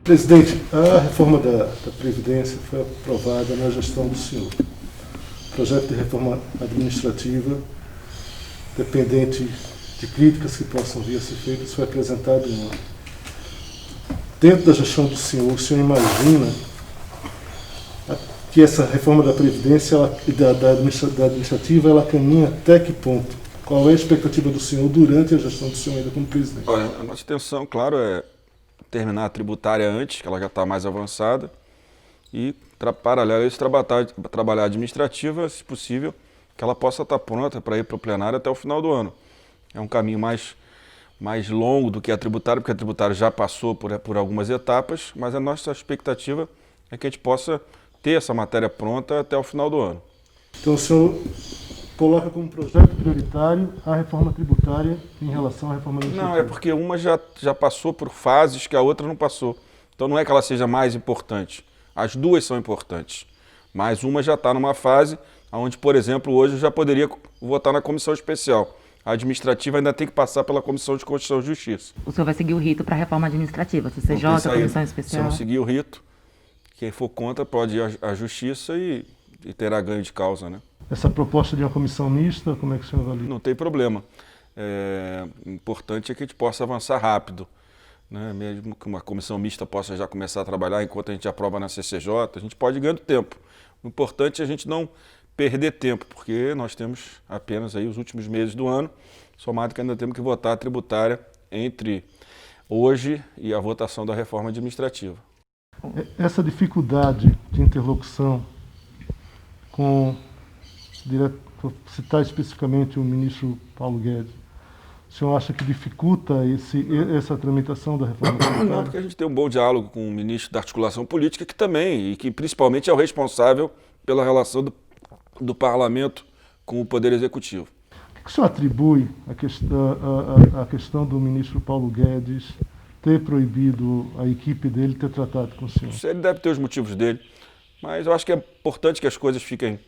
Presidente, a reforma da Previdência foi aprovada na gestão do senhor. O projeto de reforma administrativa, dependente de críticas que possam vir a ser feitas, foi apresentado ontem. Dentro da gestão do senhor, o senhor imagina que essa reforma da Previdência da administrativa, ela caminha até que ponto? Qual é a expectativa do senhor durante a gestão do senhor ainda como presidente? Olha, a nossa intenção, claro, é terminar a tributária antes, que ela já está mais avançada, e, paralelo a isso, trabalhar a administrativa, se possível, que ela possa estar pronta para ir para o plenário até o final do ano. É um caminho mais longo do que a tributária, porque a tributária já passou por algumas etapas, mas a nossa expectativa é que a gente possa ter essa matéria pronta até o final do ano. Então o senhor coloca como projeto prioritário a reforma tributária em relação à reforma administrativa? Não, é porque uma já passou por fases que a outra não passou. Então não é que ela seja mais importante. As duas são importantes. Mas uma já está numa fase onde, por exemplo, hoje eu já poderia votar na comissão especial. A administrativa ainda tem que passar pela Comissão de Constituição e Justiça. O senhor vai seguir o rito para a reforma administrativa, CCJ, Comissão Especial? Se eu não seguir o rito, quem for contra pode ir à Justiça e terá ganho de causa, né? Essa proposta de uma comissão mista, como é que o senhor avalia? Não tem problema. O importante é que a gente possa avançar rápido, né? Mesmo que uma comissão mista possa já começar a trabalhar enquanto a gente aprova na CCJ, a gente pode ir ganhando tempo. O importante é a gente não perder tempo, porque nós temos apenas aí os últimos meses do ano, somado que ainda temos que votar a tributária entre hoje e a votação da reforma administrativa. Essa dificuldade de interlocução com, vou citar especificamente o ministro Paulo Guedes, o senhor acha que dificulta essa tramitação da reforma tributária? Não, porque a gente tem um bom diálogo com o ministro da Articulação Política, que também, e que principalmente é o responsável pela relação do Parlamento com o Poder Executivo. O que o senhor atribui à questão do ministro Paulo Guedes ter proibido a equipe dele ter tratado com o senhor? Ele deve ter os motivos dele, mas eu acho que é importante que as coisas fiquem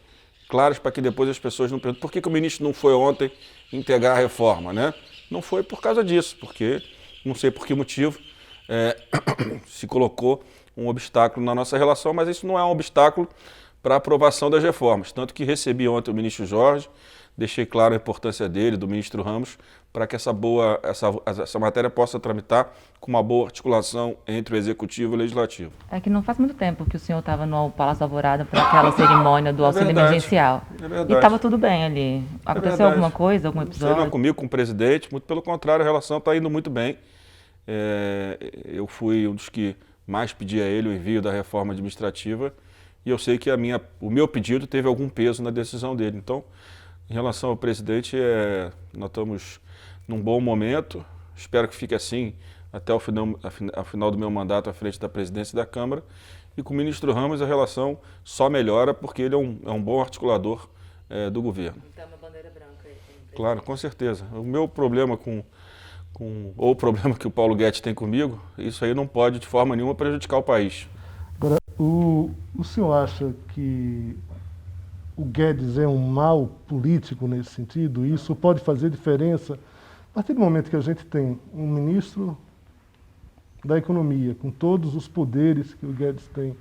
claras para que depois as pessoas não perguntem por que o ministro não foi ontem integrar a reforma, né? Não foi por causa disso, porque não sei por que motivo se colocou um obstáculo na nossa relação, mas isso não é um obstáculo para a aprovação das reformas. Tanto que recebi ontem o ministro Jorge, deixei claro a importância dele, do ministro Ramos, para que essa matéria possa tramitar com uma boa articulação entre o Executivo e o Legislativo. É que não faz muito tempo que o senhor estava no Palácio da Alvorada para aquela cerimônia do auxílio emergencial. É verdade. E estava tudo bem ali. Aconteceu alguma coisa, algum episódio? Não comigo, com o presidente, muito pelo contrário, a relação está indo muito bem. Eu fui um dos que mais pedi a ele o envio da reforma administrativa e eu sei que o meu pedido teve algum peso na decisão dele. Então, em relação ao presidente, nós estamos num bom momento, espero que fique assim até o final do meu mandato à frente da presidência da Câmara. E com o ministro Ramos a relação só melhora porque ele é um bom articulador do governo. Então, uma bandeira branca aí. Claro, com certeza. O meu problema ou o problema que o Paulo Guedes tem comigo, isso aí não pode de forma nenhuma prejudicar o país. Agora, o senhor acha que o Guedes é um mau político nesse sentido? Isso pode fazer diferença a partir do momento que a gente tem um ministro da Economia, com todos os poderes que o Guedes tem,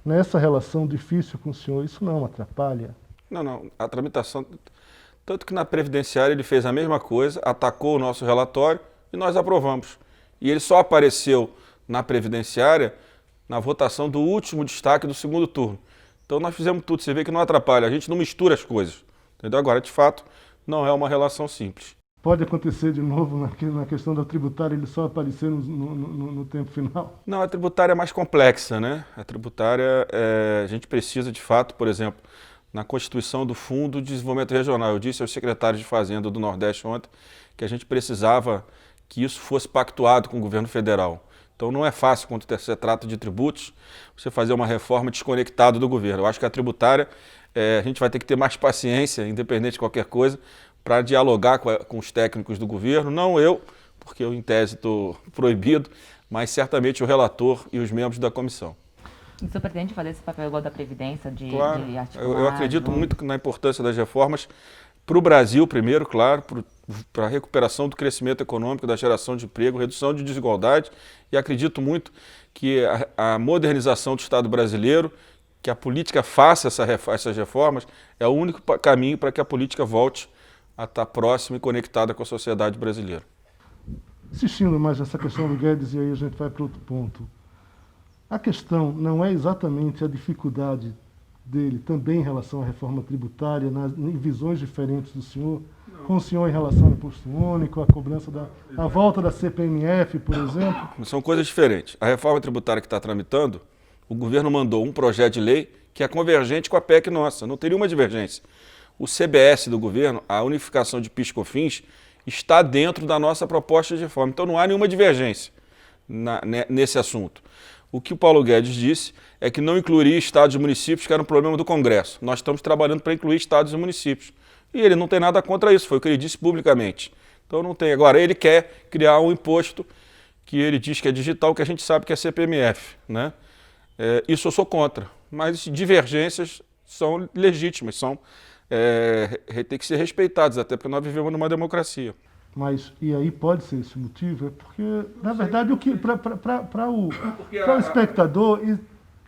nessa relação difícil com o senhor, isso não atrapalha? Não, a tramitação, tanto que na Previdenciária ele fez a mesma coisa, atacou o nosso relatório e nós aprovamos. E ele só apareceu na Previdenciária na votação do último destaque do segundo turno. Então nós fizemos tudo, você vê que não atrapalha, a gente não mistura as coisas. Entendeu? Agora, de fato, não é uma relação simples. Pode acontecer de novo na questão da tributária, ele só aparecer no tempo final? Não, a tributária é mais complexa, né? A tributária, a gente precisa de fato, por exemplo, na constituição do Fundo de Desenvolvimento Regional. Eu disse aos secretários de Fazenda do Nordeste ontem que a gente precisava que isso fosse pactuado com o governo federal. Então não é fácil, quando se trata de tributos, você fazer uma reforma desconectada do governo. Eu acho que a tributária, a gente vai ter que ter mais paciência, independente de qualquer coisa, para dialogar com os técnicos do governo, não eu, porque eu em tese estou proibido, mas certamente o relator e os membros da comissão. O senhor pretende fazer esse papel igual da Previdência, Claro, de articular? eu acredito muito na importância das reformas para o Brasil primeiro, claro, para a recuperação do crescimento econômico, da geração de emprego, redução de desigualdade, e acredito muito que a modernização do Estado brasileiro, que a política faça essas reformas, é o único caminho para que a política volte a estar próxima e conectada com a sociedade brasileira. Insistindo mais nessa questão do Guedes, e aí a gente vai para outro ponto. A questão não é exatamente a dificuldade dele também em relação à reforma tributária, em visões diferentes do senhor, com o senhor em relação ao imposto único, a cobrança a volta da CPMF, por exemplo? São coisas diferentes. A reforma tributária que está tramitando, o governo mandou um projeto de lei que é convergente com a PEC nossa, não teria uma divergência. O CBS do governo, a unificação de PIS e COFINS, está dentro da nossa proposta de reforma. Então não há nenhuma divergência nesse assunto. O que o Paulo Guedes disse é que não incluiria estados e municípios, que era um problema do Congresso. Nós estamos trabalhando para incluir estados e municípios. E ele não tem nada contra isso, foi o que ele disse publicamente. Então não tem. Agora, ele quer criar um imposto que ele diz que é digital, que a gente sabe que é CPMF, né? Isso eu sou contra. Mas divergências são legítimas, tem que ser respeitadas, até porque nós vivemos numa democracia. Mas, e aí pode ser esse motivo, é porque, na verdade, para o espectador,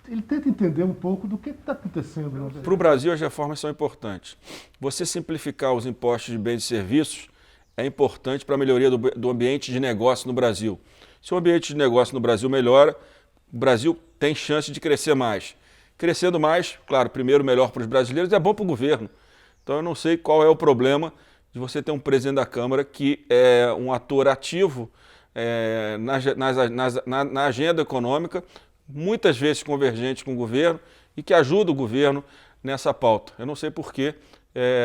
ele tenta entender um pouco do que está acontecendo. Para o Brasil, as reformas são importantes. Você simplificar os impostos de bens e serviços é importante para a melhoria do ambiente de negócio no Brasil. Se o ambiente de negócio no Brasil melhora, o Brasil tem chance de crescer mais. Crescendo mais, claro, primeiro melhor para os brasileiros, é bom para o governo. Então eu não sei qual é o problema de você ter um presidente da Câmara que é um ator ativo na agenda econômica, muitas vezes convergente com o governo e que ajuda o governo nessa pauta. Eu não sei por que,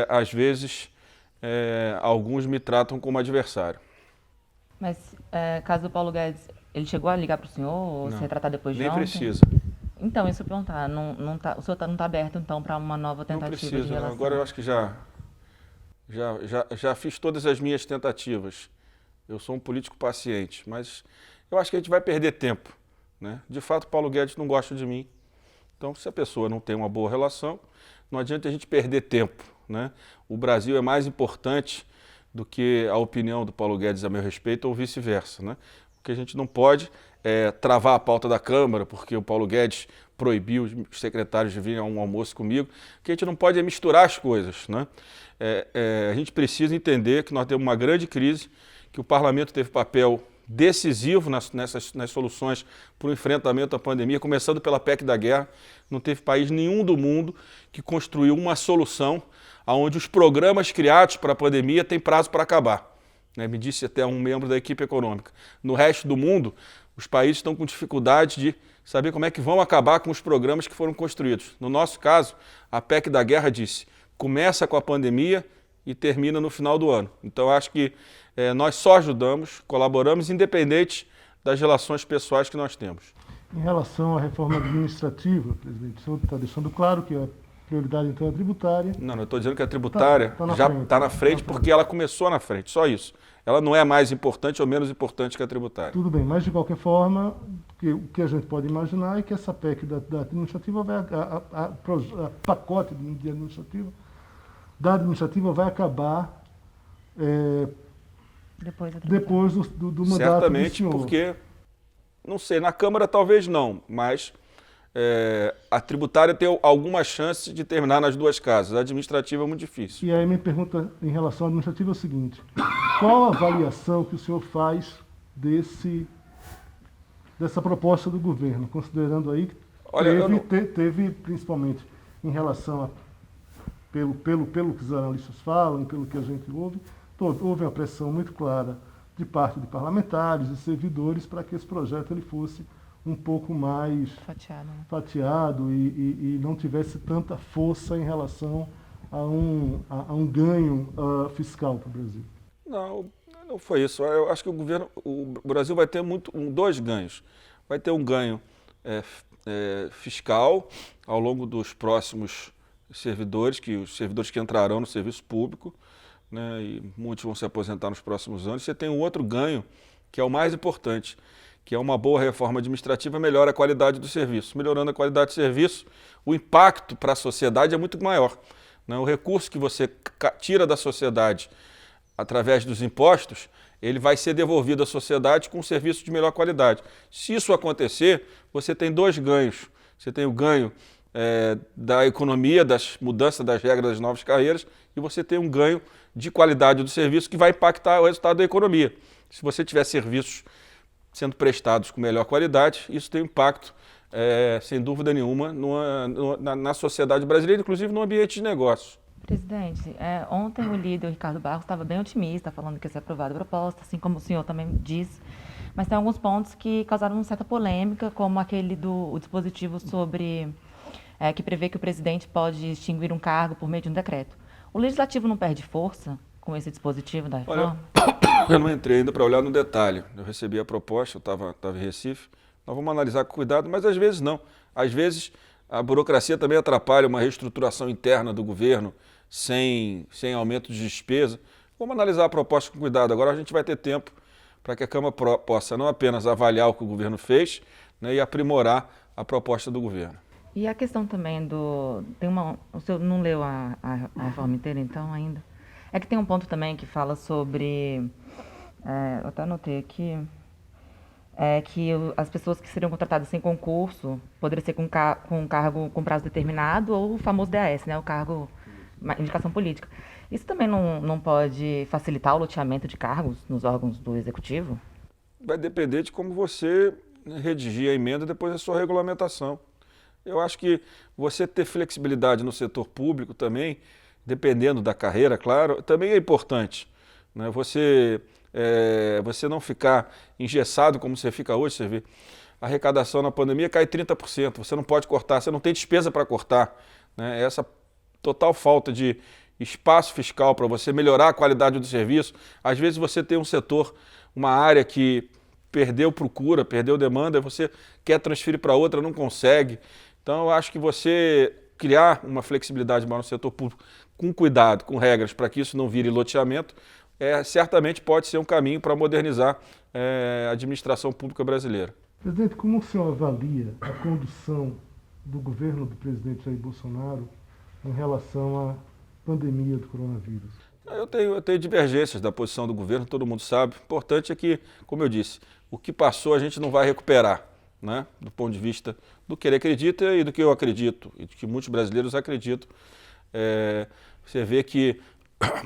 às vezes, alguns me tratam como adversário. Mas, caso o Paulo Guedes, ele chegou a ligar para o senhor ou se retratar depois de ontem? Nem precisa. Então, isso eu perguntar, o senhor não está aberto, então, para uma nova tentativa não precisa, de relação? Agora eu acho que já fiz todas as minhas tentativas. Eu sou um político paciente, mas eu acho que a gente vai perder tempo, né? De fato, Paulo Guedes não gosta de mim. Então, se a pessoa não tem uma boa relação, não adianta a gente perder tempo, né? O Brasil é mais importante do que a opinião do Paulo Guedes a meu respeito ou vice-versa, né? O que a gente não pode é travar a pauta da Câmara, porque o Paulo Guedes proibiu os secretários de virem a um almoço comigo. O que a gente não pode é misturar as coisas, né? A gente precisa entender que nós temos uma grande crise, que o Parlamento teve papel decisivo nas soluções para o enfrentamento da pandemia, começando pela PEC da guerra. Não teve país nenhum do mundo que construiu uma solução onde os programas criados para a pandemia têm prazo para acabar. Me disse até um membro da equipe econômica. No resto do mundo, os países estão com dificuldade de saber como é que vão acabar com os programas que foram construídos. No nosso caso, a PEC da guerra disse, começa com a pandemia e termina no final do ano. Então, acho que nós só ajudamos, colaboramos, independente das relações pessoais que nós temos. Em relação à reforma administrativa, presidente, o senhor está deixando claro que a prioridade, então, é tributária. Não, eu estou dizendo que a tributária já está na frente Tá porque ela começou na frente, só isso. Ela não é mais importante ou menos importante que a tributária. Tudo bem, mas de qualquer forma, o que a gente pode imaginar é que essa PEC da administrativa, pacote de administrativa vai acabar depois do mandato certamente, do senhor. Porque, não sei, na Câmara talvez não, mas a tributária tem alguma chance de terminar nas duas casas. A administrativa é muito difícil. E aí minha pergunta em relação à administrativa é o seguinte, qual a avaliação que o senhor faz dessa proposta do governo, considerando aí que teve principalmente em relação pelo que os analistas falam, pelo que a gente ouve, houve uma pressão muito clara de parte de parlamentares e servidores para que esse projeto ele fosse um pouco mais fatiado e não tivesse tanta força em relação a um ganho fiscal para o Brasil. Não foi isso. Eu acho que o Brasil vai ter dois ganhos. Vai ter um ganho fiscal ao longo dos próximos servidores, os servidores que entrarão no serviço público, né, e muitos vão se aposentar nos próximos anos. Você tem um outro ganho, que é o mais importante, que é uma boa reforma administrativa, melhora a qualidade do serviço. Melhorando a qualidade do serviço, o impacto para a sociedade é muito maior. né? O recurso que você tira da sociedade através dos impostos, ele vai ser devolvido à sociedade com um serviço de melhor qualidade. Se isso acontecer, você tem dois ganhos. Você tem o ganho da economia, das mudanças das regras das novas carreiras, e você tem um ganho de qualidade do serviço que vai impactar o resultado da economia. Se você tiver serviços sendo prestados com melhor qualidade, isso tem impacto, sem dúvida nenhuma, na sociedade brasileira, inclusive no ambiente de negócios. Presidente, ontem o líder, o Ricardo Barros, estava bem otimista, falando que ia ser aprovada a proposta, assim como o senhor também disse, mas tem alguns pontos que causaram uma certa polêmica, como aquele do dispositivo sobre que prevê que o presidente pode extinguir um cargo por meio de um decreto. O legislativo não perde força com esse dispositivo da reforma? Olha, eu não entrei ainda para olhar no detalhe. Eu recebi a proposta, eu estava em Recife. Nós vamos analisar com cuidado, mas às vezes não. Às vezes a burocracia também atrapalha uma reestruturação interna do governo sem aumento de despesa. Vamos analisar a proposta com cuidado. Agora a gente vai ter tempo para que a Câmara possa não apenas avaliar o que o governo fez, né, e aprimorar a proposta do governo. E a questão também o senhor não leu a reforma inteira, então, ainda? É que tem um ponto também que fala sobre, eu até anotei aqui, que as pessoas que seriam contratadas sem concurso poderiam ser com cargo com prazo determinado ou o famoso DAS, né, o cargo, indicação política. Isso também não pode facilitar o loteamento de cargos nos órgãos do Executivo? Vai depender de como você redigir a emenda depois da sua regulamentação. Eu acho que você ter flexibilidade no setor público também, dependendo da carreira, claro, também é importante, né? Você não ficar engessado como você fica hoje, você vê, a arrecadação na pandemia cai 30%, você não pode cortar, você não tem despesa para cortar, né? Essa total falta de espaço fiscal para você melhorar a qualidade do serviço. Às vezes você tem um setor, uma área que perdeu procura, perdeu demanda, você quer transferir para outra, não consegue. Então eu acho que você criar uma flexibilidade maior no setor público, com cuidado, com regras, para que isso não vire loteamento, certamente pode ser um caminho para modernizar a administração pública brasileira. Presidente, como o senhor avalia a condução do governo do presidente Jair Bolsonaro em relação à pandemia do coronavírus? Eu tenho divergências da posição do governo, todo mundo sabe. O importante é que, como eu disse, o que passou a gente não vai recuperar, né? Do ponto de vista do que ele acredita e do que eu acredito, e do que muitos brasileiros acreditam. Você vê que,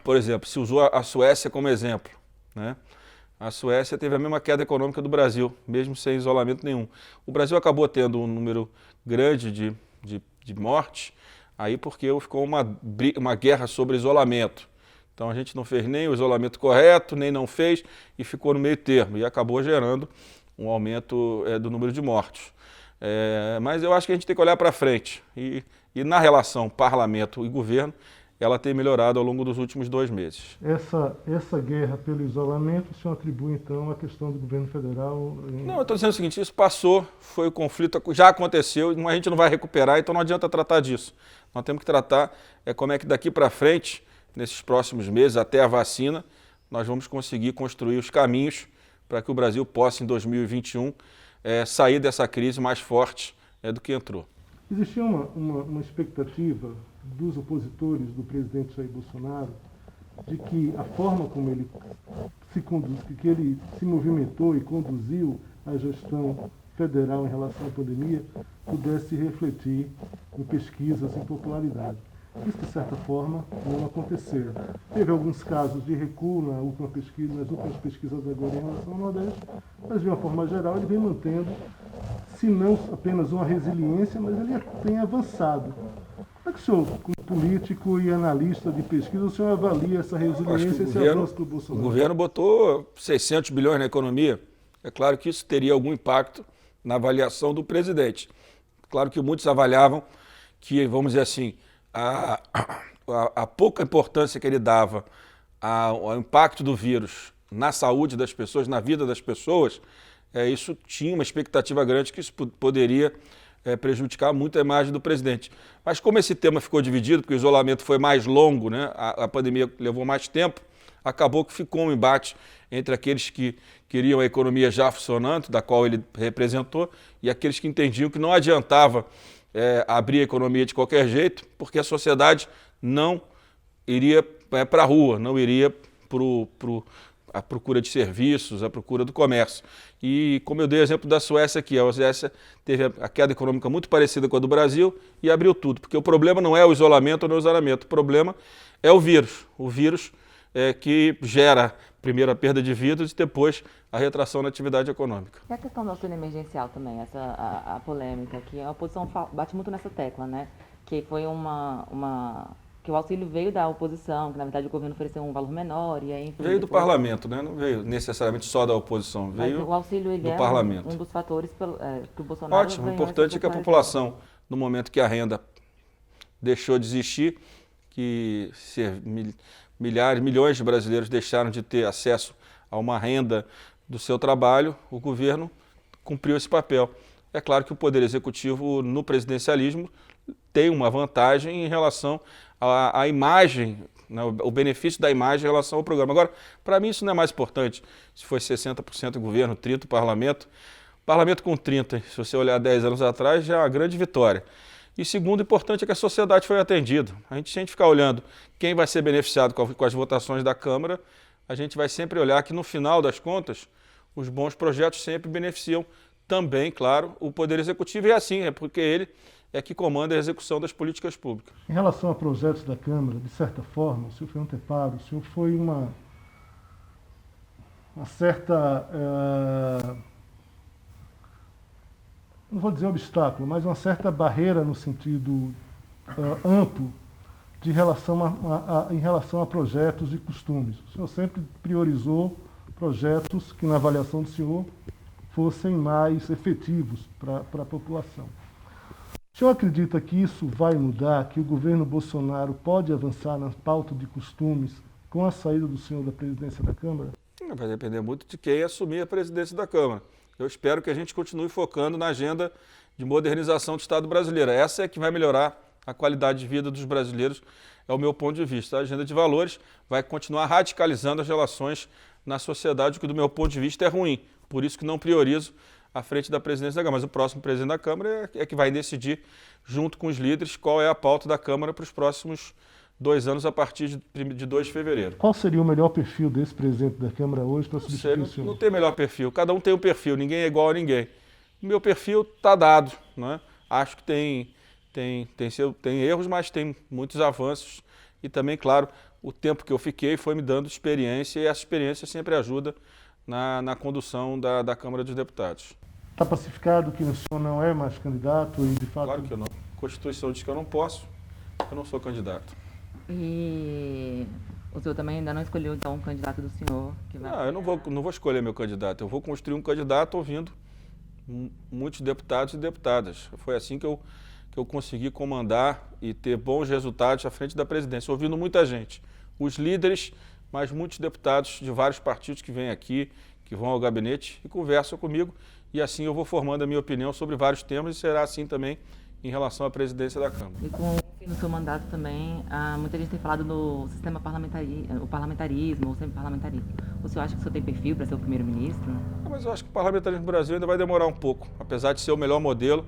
por exemplo, se usou a Suécia como exemplo, né? A Suécia teve a mesma queda econômica do Brasil, mesmo sem isolamento nenhum. O Brasil acabou tendo um número grande de mortes, aí porque ficou uma guerra sobre isolamento. Então a gente não fez nem o isolamento correto, nem não fez, e ficou no meio termo, e acabou gerando um aumento do número de mortos. Mas eu acho que a gente tem que olhar para frente, e na relação parlamento e governo, ela tem melhorado ao longo dos últimos 2 meses. Essa guerra pelo isolamento, o senhor atribui então à questão do governo federal? Não, eu estou dizendo o seguinte, isso passou, foi o conflito, já aconteceu, a gente não vai recuperar, então não adianta tratar disso. Nós temos que tratar como é que daqui para frente, nesses próximos meses, até a vacina, nós vamos conseguir construir os caminhos para que o Brasil possa, em 2021, sair dessa crise mais forte do que entrou. Existia uma expectativa dos opositores do presidente Jair Bolsonaro de que a forma como ele se movimentou e conduziu a gestão federal em relação à pandemia pudesse refletir em pesquisas em popularidade. Isso, de certa forma, não aconteceu. Teve alguns casos de recuo nas últimas pesquisas agora em relação ao Nordeste, mas, de uma forma geral, ele vem mantendo, se não apenas uma resiliência, mas ele tem avançado. Como é que o senhor, como político e analista de pesquisa, o senhor avalia essa resiliência e esse avanço do Bolsonaro? O governo botou 600 bilhões na economia. É claro que isso teria algum impacto na avaliação do presidente. Claro que muitos avaliavam que, vamos dizer assim, a pouca importância que ele dava ao impacto do vírus na saúde das pessoas, na vida das pessoas, isso tinha uma expectativa grande que isso poderia prejudicar muito a imagem do presidente. Mas como esse tema ficou dividido, porque o isolamento foi mais longo, né, a pandemia levou mais tempo, acabou que ficou um embate entre aqueles que queriam a economia já funcionando, da qual ele representou, e aqueles que entendiam que não adiantava abrir a economia de qualquer jeito, porque a sociedade não iria para a rua, não iria à procura de serviços, à procura do comércio. E como eu dei o exemplo da Suécia aqui, a Suécia teve a queda econômica muito parecida com a do Brasil e abriu tudo, porque o problema não é o isolamento ou não o isolamento, o problema é o vírus. O vírus que gera primeiro a perda de vidas e depois a retração na atividade econômica. E a questão do auxílio emergencial também, a polêmica, que a oposição bate muito nessa tecla, né? Que foi que o auxílio veio da oposição, que na verdade o governo ofereceu um valor menor e aí... Enfim, veio do parlamento, né? Não veio necessariamente só da oposição, veio o auxílio do parlamento. Um dos fatores que o Bolsonaro... Ótimo, o importante é que a população, no momento que a renda deixou de existir, que milhões de brasileiros deixaram de ter acesso a uma renda do seu trabalho, o governo cumpriu esse papel. É claro que o Poder Executivo, no presidencialismo, tem uma vantagem em relação à imagem, né, o benefício da imagem em relação ao programa. Agora, para mim isso não é mais importante, se foi 60% do governo, 30% do parlamento. Parlamento com 30%, se você olhar 10 anos atrás, já é uma grande vitória. E segundo, importante é que a sociedade foi atendida. Se a gente ficar olhando quem vai ser beneficiado com as votações da Câmara, a gente vai sempre olhar que no final das contas, os bons projetos sempre beneficiam também, claro, o Poder Executivo, e assim, é porque ele é que comanda a execução das políticas públicas. Em relação a projetos da Câmara, de certa forma, o senhor foi anteparo, o senhor foi uma certa, não vou dizer obstáculo, mas uma certa barreira no sentido amplo em relação a projetos e costumes. O senhor sempre priorizou projetos que, na avaliação do senhor, fossem mais efetivos para a população. O senhor acredita que isso vai mudar, que o governo Bolsonaro pode avançar na pauta de costumes com a saída do senhor da presidência da Câmara? Vai depender muito de quem assumir a presidência da Câmara. Eu espero que a gente continue focando na agenda de modernização do Estado brasileiro. Essa é que vai melhorar a qualidade de vida dos brasileiros, é o meu ponto de vista. A agenda de valores vai continuar radicalizando as relações na sociedade, o que do meu ponto de vista é ruim. Por isso que não priorizo à frente da presidência da Câmara. Mas o próximo presidente da Câmara é que vai decidir, junto com os líderes, qual é a pauta da Câmara para os próximos 2 anos, a partir de 2 de fevereiro. Qual seria o melhor perfil desse presidente da Câmara hoje para substituir o senhor? Não tem melhor perfil, cada um tem um perfil, ninguém é igual a ninguém. O meu perfil está dado, né? Acho que tem erros, mas tem muitos avanços. E também, claro, o tempo que eu fiquei foi me dando experiência, e essa experiência sempre ajuda na condução da Câmara dos Deputados. Está pacificado que o senhor não é mais candidato e, de fato... Claro que eu não. A Constituição diz que eu não posso, eu não sou candidato. E o senhor também ainda não escolheu, então, um candidato do senhor? Que vai... Não, eu não vou escolher meu candidato, eu vou construir um candidato ouvindo muitos deputados e deputadas. Foi assim que eu consegui comandar e ter bons resultados à frente da presidência, ouvindo muita gente, os líderes, mas muitos deputados de vários partidos que vêm aqui, que vão ao gabinete e conversam comigo, e assim eu vou formando a minha opinião sobre vários temas, e será assim também em relação à presidência da Câmara. E com o fim do seu mandato também, muita gente tem falado no sistema parlamentarismo, ou semi-parlamentarismo. O senhor acha que o senhor tem perfil para ser o primeiro-ministro? Mas eu acho que o parlamentarismo no Brasil ainda vai demorar um pouco, apesar de ser o melhor modelo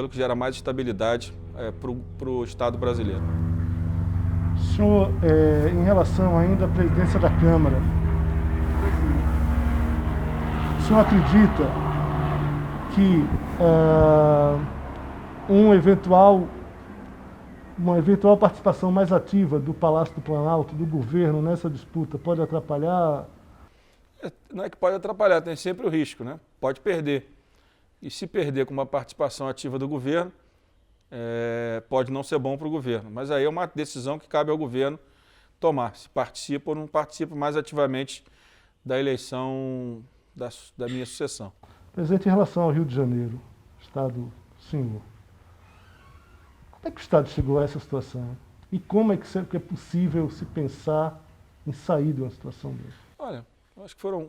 que gera mais estabilidade para o Estado brasileiro. Senhor, em relação ainda à presidência da Câmara, o senhor acredita que uma eventual participação mais ativa do Palácio do Planalto, do governo, nessa disputa, pode atrapalhar? Não é que pode atrapalhar, tem sempre o risco, né? Pode perder. E se perder com uma participação ativa do governo, pode não ser bom para o governo. Mas aí é uma decisão que cabe ao governo tomar, se participa ou não participa mais ativamente da eleição da minha sucessão. Presidente, em relação ao Rio de Janeiro, Estado senhor, como é que o Estado chegou a essa situação? E como é que é possível se pensar em sair de uma situação dessa? Olha, eu acho que foram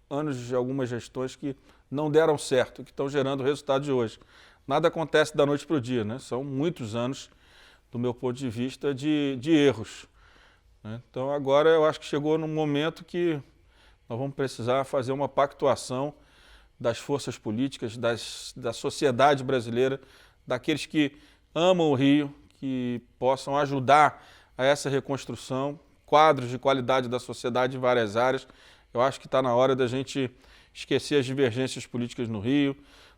anos de algumas gestões que não deram certo, que estão gerando o resultado de hoje. Nada acontece da noite para o dia, né? São muitos anos, do meu ponto de vista, de erros, né? Então agora eu acho que chegou num momento que nós vamos precisar fazer uma pactuação das forças políticas, da sociedade brasileira, daqueles que amam o Rio, que possam ajudar a essa reconstrução, quadros de qualidade da sociedade em várias áreas. Eu acho que está na hora da gente esquecer as divergências políticas no Rio,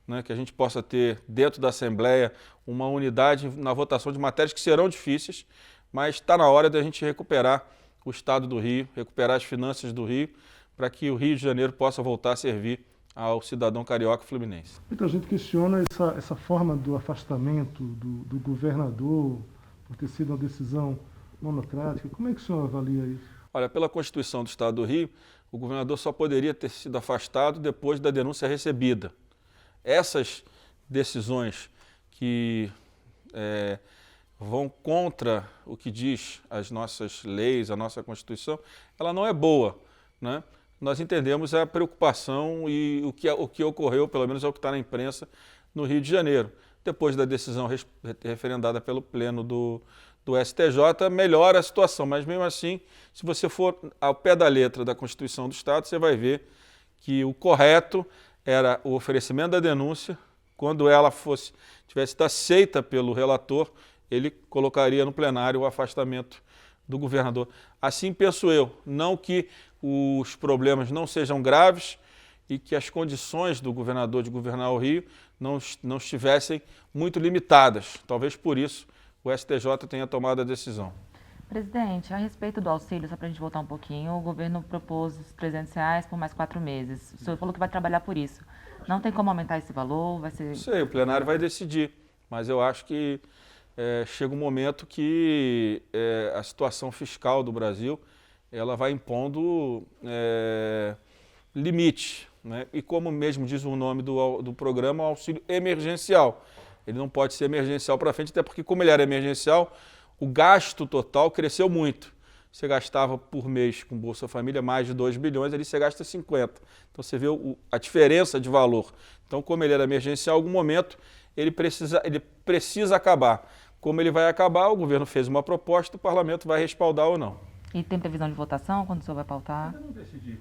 né, que a gente possa ter dentro da Assembleia uma unidade na votação de matérias que serão difíceis, mas está na hora da gente recuperar o Estado do Rio, recuperar as finanças do Rio, para que o Rio de Janeiro possa voltar a servir ao cidadão carioca fluminense. Muita gente questiona essa forma do afastamento do governador por ter sido uma decisão monocrática. Como é que o senhor avalia isso? Olha, pela Constituição do Estado do Rio, o governador só poderia ter sido afastado depois da denúncia recebida. Essas decisões que vão contra o que diz as nossas leis, a nossa Constituição, ela não é boa, né? Nós entendemos a preocupação e o que ocorreu, pelo menos é o que está na imprensa, no Rio de Janeiro. Depois da decisão referendada pelo Pleno do STJ, melhora a situação, mas mesmo assim, se você for ao pé da letra da Constituição do Estado, você vai ver que o correto era o oferecimento da denúncia. Quando ela tivesse sido aceita pelo relator, ele colocaria no plenário o afastamento do governador. Assim penso eu, não que os problemas não sejam graves e que as condições do governador de governar o Rio não estivessem muito limitadas. Talvez por isso o STJ tenha tomado a decisão. Presidente, a respeito do auxílio, só para a gente voltar um pouquinho, o governo propôs os R$300 por mais 4 meses. O senhor falou que vai trabalhar por isso. Não tem como aumentar esse valor? Vai ser... Não sei, o plenário vai decidir, mas eu acho que chega um momento que a situação fiscal do Brasil ela vai impondo limite, né? E como mesmo diz o nome do programa, o auxílio emergencial. Ele não pode ser emergencial para frente, até porque como ele era emergencial, o gasto total cresceu muito. Você gastava por mês com Bolsa Família mais de 2 bilhões, ali você gasta 50. Então você vê a diferença de valor. Então como ele era emergencial, em algum momento ele precisa acabar. Como ele vai acabar, o governo fez uma proposta, o parlamento vai respaldar ou não. E tem previsão de votação? Quando o senhor vai pautar? Ainda não decidi.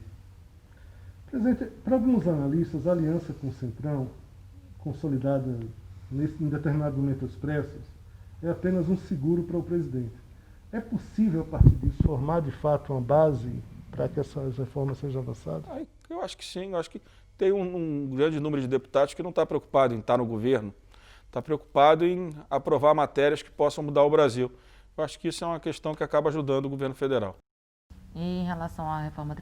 Presidente, para alguns analistas, a aliança com o Centrão, consolidada em determinado momento expressos, é apenas um seguro para o presidente. É possível, a partir disso, formar de fato uma base para que essas reformas sejam avançadas? Eu acho que sim. Eu acho que tem um grande número de deputados que não está preocupado em estar no governo, está preocupado em aprovar matérias que possam mudar o Brasil. Eu acho que isso é uma questão que acaba ajudando o governo federal. E em relação à reforma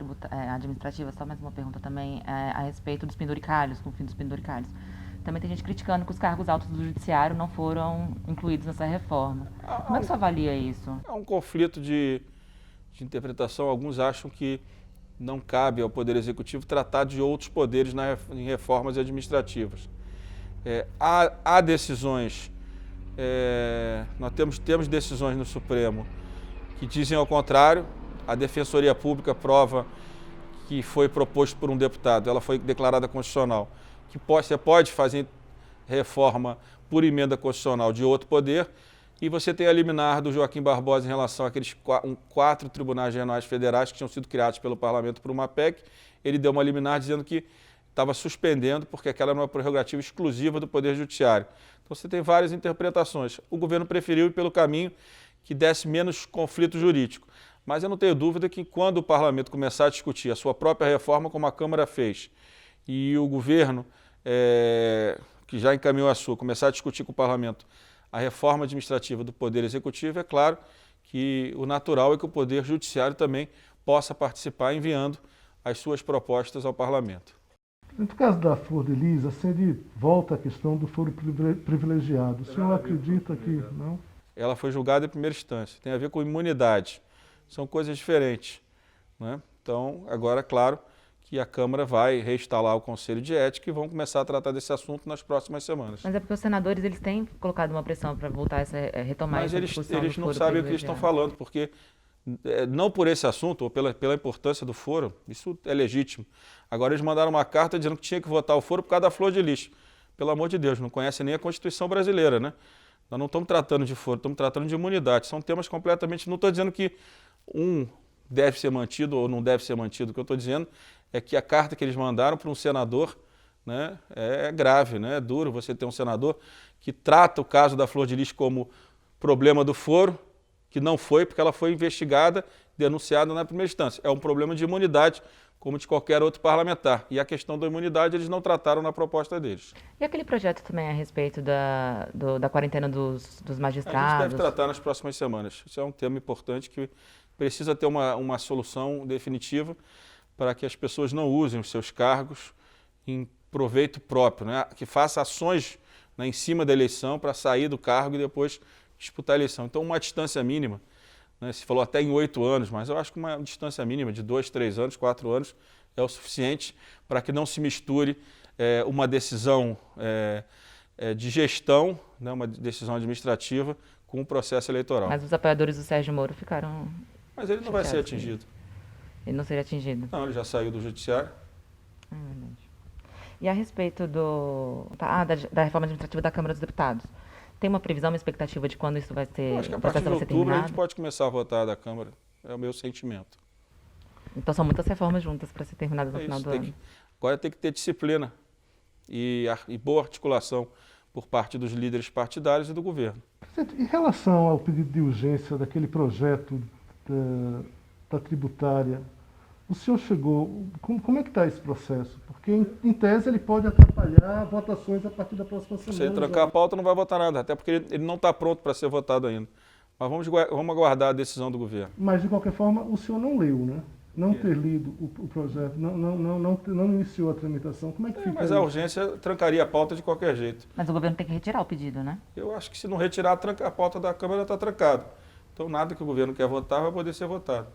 administrativa, só mais uma pergunta também a respeito dos penduricalhos, com o fim dos penduricalhos. Também tem gente criticando que os cargos altos do judiciário não foram incluídos nessa reforma. Como é que você avalia isso? É um conflito de interpretação. Alguns acham que não cabe ao Poder Executivo tratar de outros poderes em reformas administrativas. Há decisões, nós temos decisões no Supremo que dizem ao contrário. A Defensoria Pública prova que foi proposto por um deputado, ela foi declarada constitucional, que você pode fazer reforma por emenda constitucional de outro poder, e você tem a liminar do Joaquim Barbosa em relação àqueles 4 tribunais regionais federais que tinham sido criados pelo parlamento por uma PEC. Ele deu uma liminar dizendo que estava suspendendo porque aquela era uma prerrogativa exclusiva do Poder Judiciário. Então você tem várias interpretações. O governo preferiu ir pelo caminho que desse menos conflito jurídico. Mas eu não tenho dúvida que quando o parlamento começar a discutir a sua própria reforma, como a Câmara fez, e o governo, que já encaminhou a sua, começar a discutir com o parlamento a reforma administrativa do Poder Executivo, é claro que o natural é que o Poder Judiciário também possa participar enviando as suas propostas ao parlamento. No caso da Flor de Lis, acende volta a questão do foro privilegiado. O senhor acredita que não? Ela foi julgada em primeira instância, tem a ver com imunidade. São coisas diferentes, né? Então, agora, claro, que a Câmara vai reinstalar o Conselho de Ética e vão começar a tratar desse assunto nas próximas semanas. Mas é porque os senadores eles têm colocado uma pressão para voltar a retomar essa discussão. Mas eles não sabem o que eles estão falando, porque não por esse assunto, ou pela importância do foro, isso é legítimo. Agora eles mandaram uma carta dizendo que tinha que votar o foro por causa da Flor de Lis. Pelo amor de Deus, não conhecem nem a Constituição brasileira, né? Nós não estamos tratando de foro, estamos tratando de imunidade. São temas completamente... Não estou dizendo que um deve ser mantido ou não deve ser mantido. O que eu estou dizendo é que a carta que eles mandaram para um senador, né, é grave, né? É duro você ter um senador que trata o caso da Flor de Lis como problema do foro, que não foi porque ela foi investigada, denunciada na primeira instância. É um problema de imunidade, como de qualquer outro parlamentar. E a questão da imunidade eles não trataram na proposta deles. E aquele projeto também a respeito da quarentena dos A gente magistrados? deve tratar nas próximas semanas. Isso é um tema importante que precisa ter uma solução definitiva para que as pessoas não usem os seus cargos em proveito próprio, né? Que faça ações, né, em cima da eleição para sair do cargo e depois disputar a eleição. Então, uma distância mínima, né, se falou até em 8 anos, mas eu acho que uma distância mínima de 2, 3 anos, 4 anos é o suficiente para que não se misture uma decisão de gestão, né, uma decisão administrativa com o processo eleitoral. Mas os apoiadores do Sérgio Moro ficaram Mas ele não vai ser chateados com atingido. isso. Ele não seria atingido. Não, ele já saiu do judiciário. É verdade. E a respeito da reforma administrativa da Câmara dos Deputados? Tem uma previsão, uma expectativa de quando isso vai ser, Eu acho que a o partir processo de vai ser outubro a terminado? gente pode começar a votar da Câmara. É o meu sentimento. Então são muitas reformas juntas para ser terminadas no É final isso, do ano. agora tem que ter disciplina e boa articulação por parte dos líderes partidários e do governo. Presidente, em relação ao pedido de urgência daquele projeto da tributária, o senhor chegou, como é que está esse processo? Porque, em tese, ele pode atrapalhar votações a partir da próxima semana. Se ele trancar a pauta, não vai votar nada, até porque ele não está pronto para ser votado ainda. Mas vamos aguardar a decisão do governo. Mas, de qualquer forma, o senhor não leu, né? Não ter lido o projeto, não iniciou a tramitação. Como é que fica Mas isso? a urgência trancaria a pauta de qualquer jeito. Mas o governo tem que retirar o pedido, né? Eu acho que se não retirar, a pauta da Câmara está trancada. Então nada que o governo quer votar vai poder ser votado.